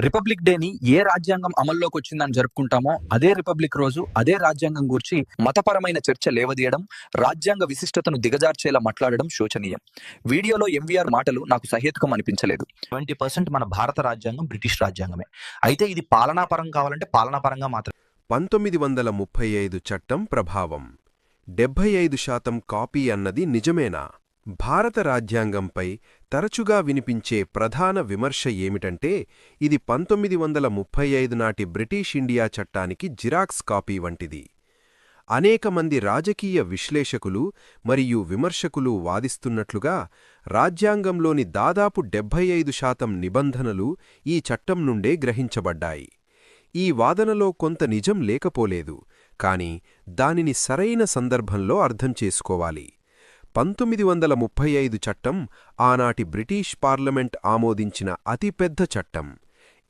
Republic డేని ఏ రాజ్యాంగం అమల్లోకి వచ్చిందని జరుపుకుంటామో అదే రిపబ్లిక్ రోజు అదే రాజ్యాంగం గురించి మతపరమైన చర్చ లేవదీయడం, రాజ్యాంగ విశిష్టతను దిగజార్చేలా మాట్లాడడం శోచనీయం. వీడియోలో ఎంవీఆర్ మాటలు నాకు సహేతుకం అనిపించలేదు. 20% మన భారత రాజ్యాంగం బ్రిటిష్ రాజ్యాంగమే. అయితే ఇది పాలనాపరం కావాలంటే పాలనాపరంగా మాత్రమే. 1935 చట్టం ప్రభావం 75% కాపీ అన్నది నిజమేనా? భారత రాజ్యాంగంపై తరచుగా వినిపించే ప్రధాన విమర్శ ఏమిటంటే ఇది 1935 నాటి బ్రిటిష్ ఇండియా చట్టానికి జిరాక్స్ కాపీ వంటిది. అనేక మంది రాజకీయ విశ్లేషకులు మరియు విమర్శకులు వాదిస్తున్నట్లుగా రాజ్యాంగంలోని దాదాపు 75% నిబంధనలు ఈ చట్టం నుండే గ్రహించబడ్డాయి. ఈ వాదనలో కొంత నిజం లేకపోలేదు, కాని దానిని సరైన సందర్భంలో అర్థం చేసుకోవాలి. 1935 చట్టం ఆనాటి బ్రిటిష్ పార్లమెంట్ ఆమోదించిన అతిపెద్ద చట్టం.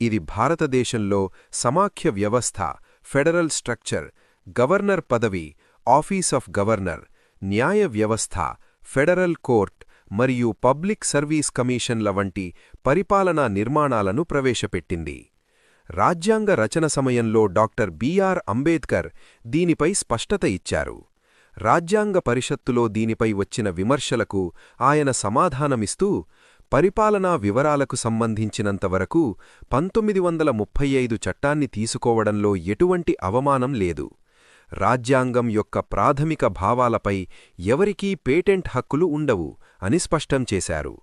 ఇది భారతదేశంలో సమాఖ్య వ్యవస్థ, ఫెడరల్ స్ట్రక్చర్, గవర్నర్ పదవి, ఆఫీస్ ఆఫ్ గవర్నర్, న్యాయ వ్యవస్థ, ఫెడరల్ కోర్ట్ మరియు పబ్లిక్ సర్వీస్ కమిషన్ల వంటి పరిపాలనా నిర్మాణాలను ప్రవేశపెట్టింది. రాజ్యాంగ రచన సమయంలో డాక్టర్ బిఆర్ అంబేద్కర్ దీనిపై స్పష్టత ఇచ్చారు. రాజ్యాంగ పరిషత్తులో దీనిపై వచ్చిన విమర్శలకు ఆయన సమాధానమిస్తూ, పరిపాలనా వివరాలకు సంబంధించినంతవరకు 1935 చట్టాన్ని తీసుకోవడంలో ఎటువంటి అవమానం లేదు. రాజ్యాంగం యొక్క ప్రాథమిక భావాలపై ఎవరికీ పేటెంట్ హక్కులు ఉండవు అని స్పష్టం చేశారు.